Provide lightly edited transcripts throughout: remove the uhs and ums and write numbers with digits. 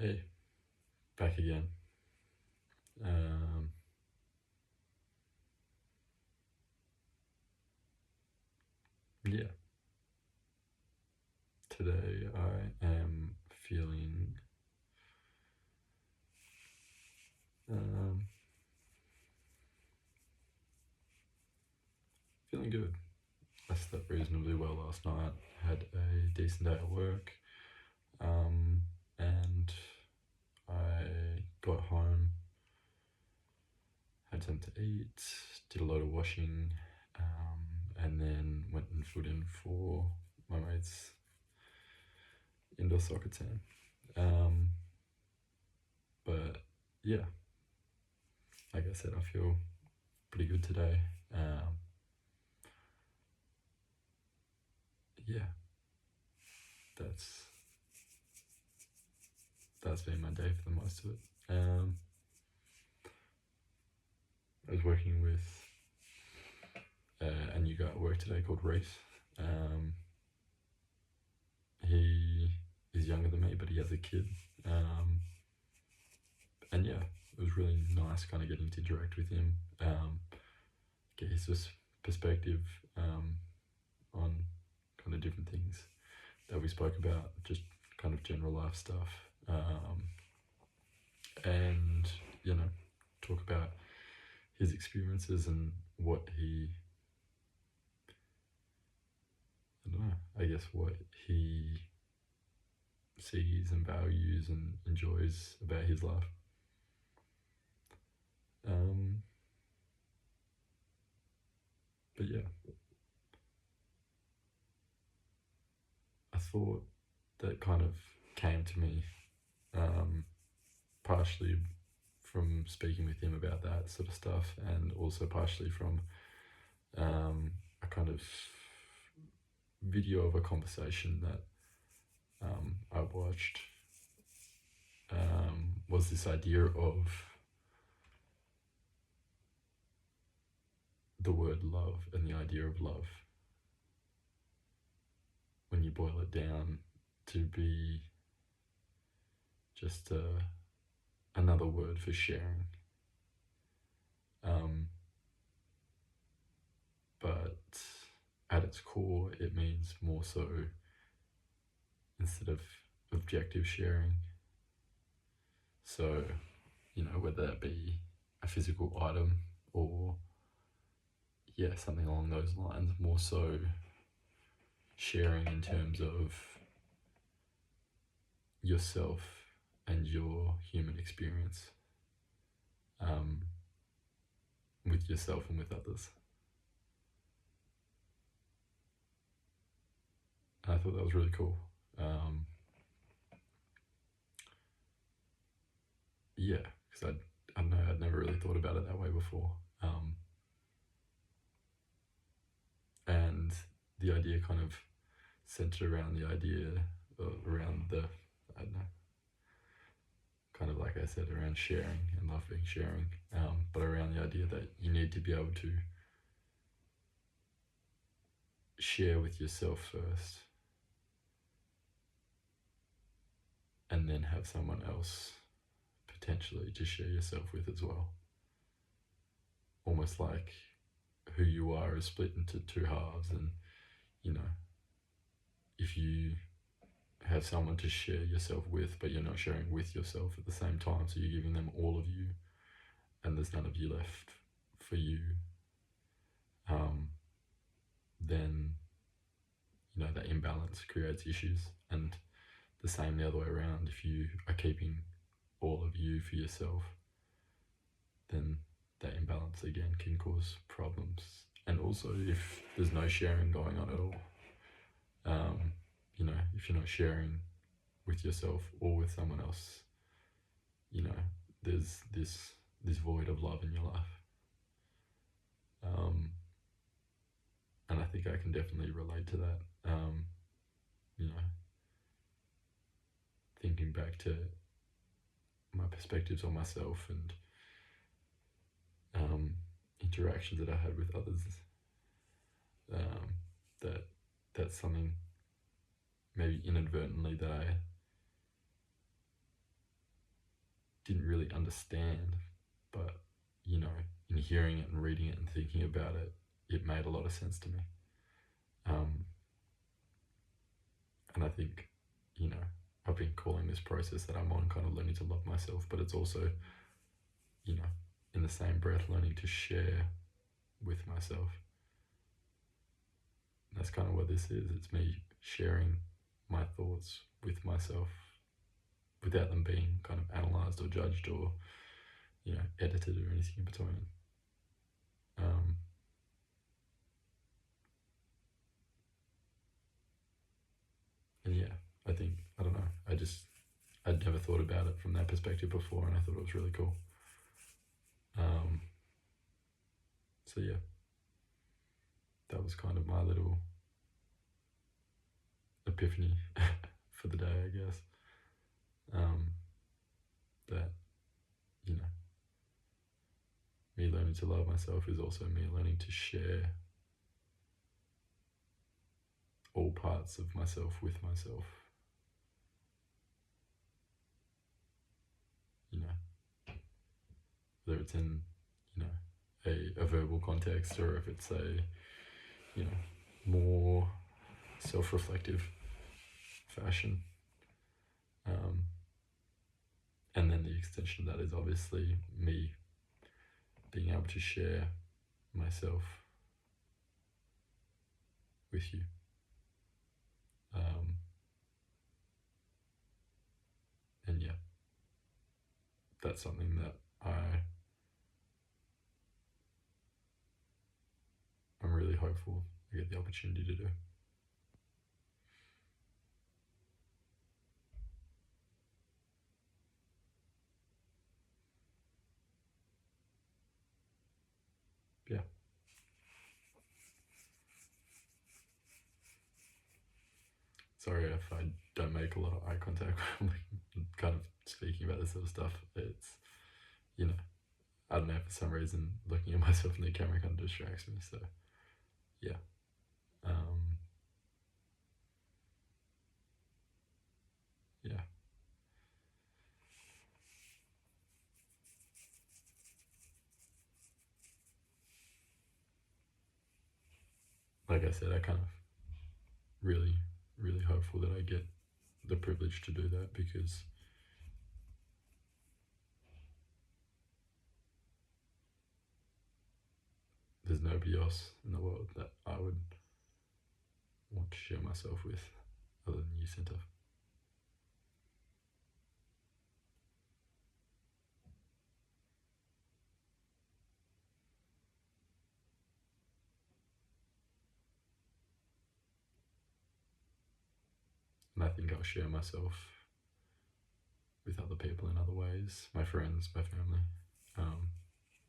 Hey, back again. Um, yeah, today I am um, feeling good. I slept reasonably well last night. Had a decent day at work, and I got home, had something to eat, did a load of washing, and then went and filled in for my mate's indoor soccer team. Um, but yeah, like I said, I feel pretty good today. Yeah, that's that's been my day for the most of it. I was working with a new guy at work today called Reese. Um, he is younger than me, but he has a kid. And yeah, it was really nice kind of getting to interact with him, get his perspective on kind of different things that we spoke about, just kind of general life stuff. And, talk about his experiences and what he, I don't know, I guess what he sees and values and enjoys about his life. But yeah, I thought that kind of came to me partially from speaking with him about that sort of stuff, and also partially from a kind of video of a conversation that I watched. Was this idea of the word love and the idea of love, when you boil it down to be just another word for sharing. But at its core, it means more so, instead of objective sharing. So, whether that be a physical item or, something along those lines, more so sharing in terms of yourself and your human experience with yourself and with others. And I thought that was really cool. Yeah, because I don't know, I'd never really thought about it that way before. And the idea kind of centered around the idea, around the, I don't know, kind of like I said, around sharing and love being sharing, but around the idea that you need to be able to share with yourself first, and then have someone else potentially to share yourself with as well. Almost like who you are is split into two halves, and if you have someone to share yourself with, but you're not sharing with yourself at the same time, so you're giving them all of you, and there's none of you left for you, then that imbalance creates issues. And the same the other way around, if you are keeping all of you for yourself, then that imbalance again can cause problems. And also, if there's no sharing going on at all, if you're not sharing with yourself or with someone else, there's this void of love in your life. And I think I can definitely relate to that. Thinking back to my perspectives on myself and interactions that I had with others, that's something maybe inadvertently that I didn't really understand, but you know, in hearing it and reading it and thinking about it, it made a lot of sense to me. Um, and I think, you know, I've been calling this process that I'm on kind of learning to love myself, but it's also, you know, in the same breath, learning to share with myself. And that's kind of what this is. It's me sharing my thoughts with myself without them being kind of analyzed or judged or, you know, edited or anything in between. Um, and yeah, I think, I don't know, I'd never thought about it from that perspective before, and I thought it was really cool. So yeah, that was kind of my little epiphany for the day, I guess. That, you know, me learning to love myself is also me learning to share all parts of myself with myself. You know, whether it's in, you know, a verbal context, or if it's a, you know, more self-reflective fashion. And then the extension of that is obviously me being able to share myself with you. And yeah, that's something that I'm really hopeful I get the opportunity to do. Yeah. Sorry if I don't make a lot of eye contact when I'm kind of speaking about this sort of stuff. It's, you know, I don't know, for some reason looking at myself in the camera kind of distracts me. So yeah. Yeah. Like I said, I kind of really, really hopeful that I get the privilege to do that, because there's nobody else in the world that I would want to share myself with other than you, Cinta. And I think I'll share myself with other people in other ways, my friends, my family,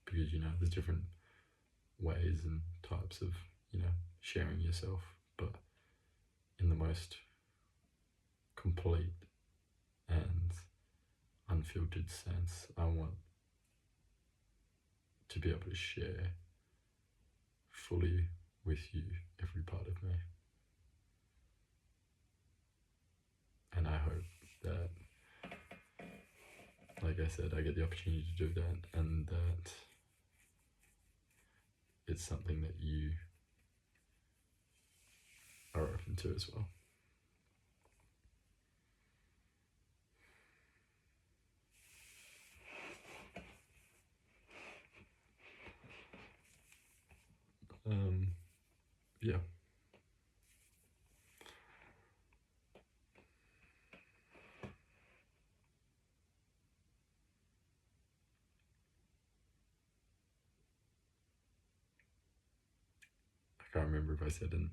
because, you know, there's different ways and types of, you know, sharing yourself, but in the most complete and unfiltered sense, I want to be able to share fully with you every part of me. And I hope that, like I said, I get the opportunity to do that, and that it's something that you are open to as well. Yeah. I can't remember if I said in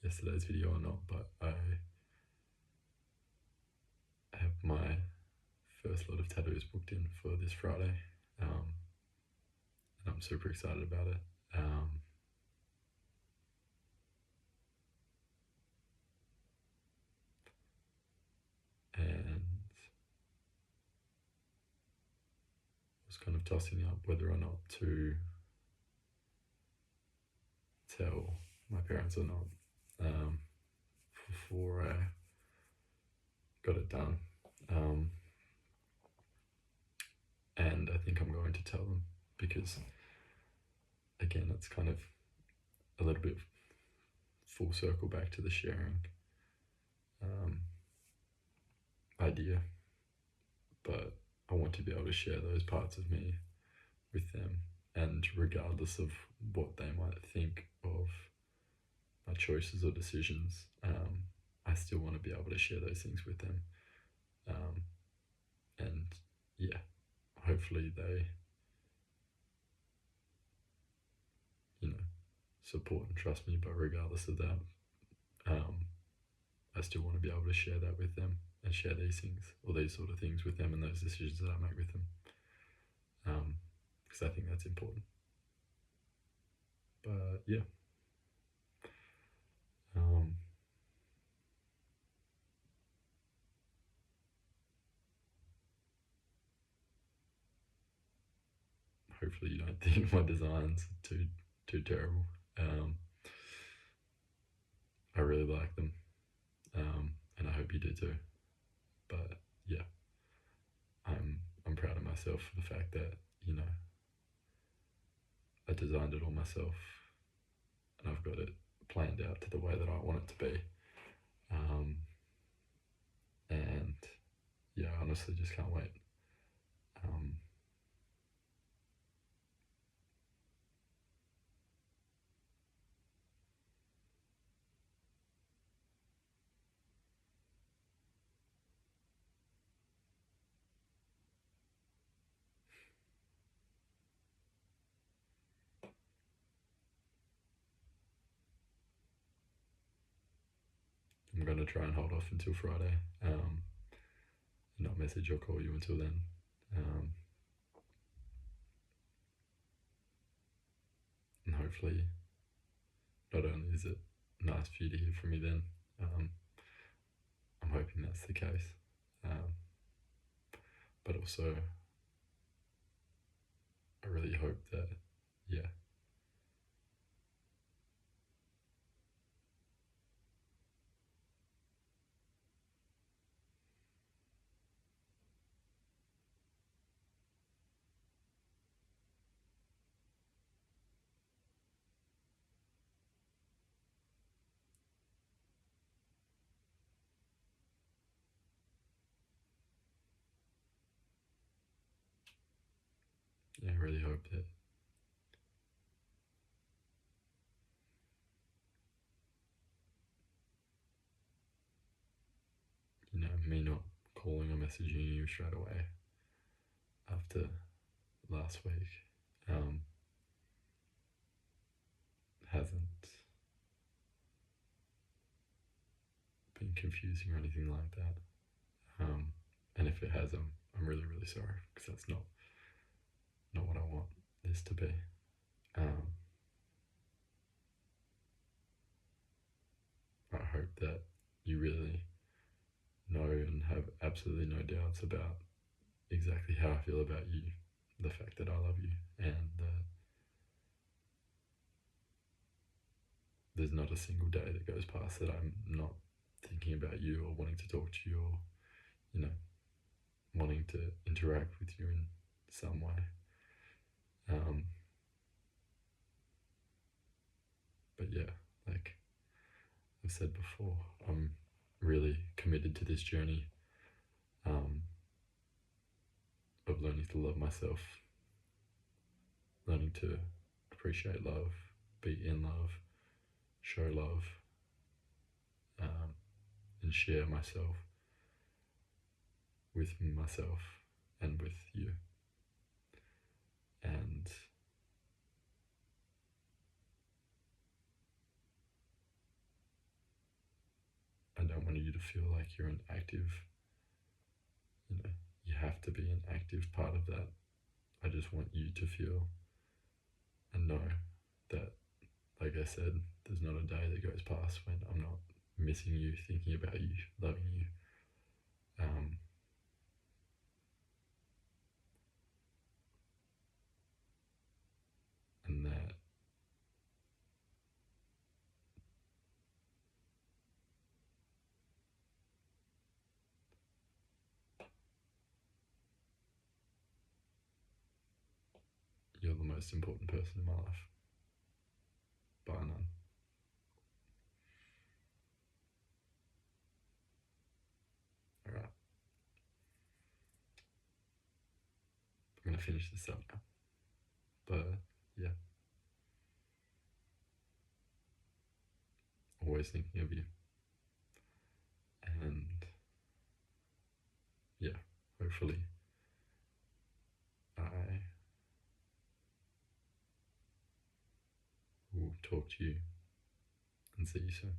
yesterday's video or not, but I have my first lot of tattoos booked in for this Friday, and I'm super excited about it. And I was kind of tossing up whether or not to tell my parents or not, before I got it done. going to tell them, because again, it's kind of a little bit full circle back to the sharing idea. But I want to be able to share those parts of me with them, and regardless of what they might think of my choices or decisions, I still want to be able to share those things with them. And yeah, hopefully they, support and trust me. But regardless of that, I still want to be able to share that with them, and share these things, or these sort of things with them, and those decisions that I make with them, because I think that's important. But yeah, hopefully you don't think my designs are too terrible. I really like them, and I hope you do too. But yeah, I'm proud of myself for the fact that I designed it all myself, and I've got it planned out to the way that I want it to be. And yeah, I honestly just can't wait. I'm going to try and hold off until Friday, and not message or call you until then. And hopefully, not only is it nice for you to hear from me then, I'm hoping that's the case. But also, I really hope that, yeah, I really hope that me not calling or messaging you straight away after last week hasn't been confusing or anything like that. And if it has, I'm really, really sorry, because that's not what I want this to be. I hope that you really know and have absolutely no doubts about exactly how I feel about you, the fact that I love you, and that there's not a single day that goes past that I'm not thinking about you, or wanting to talk to you, or wanting to interact with you in some way. But yeah, like I've said before, I'm really committed to this journey of learning to love myself, learning to appreciate love, be in love, show love, and share myself with myself and with you. And I don't want you to feel like you're an active, you have to be an active part of that. I just want you to feel and know that, like I said, there's not a day that goes past when I'm not missing you, thinking about you, loving you. And that most important person in my life, bar none. Alright, I'm gonna finish this up now. But yeah, always thinking of you. And yeah, hopefully I will talk to you and see you soon.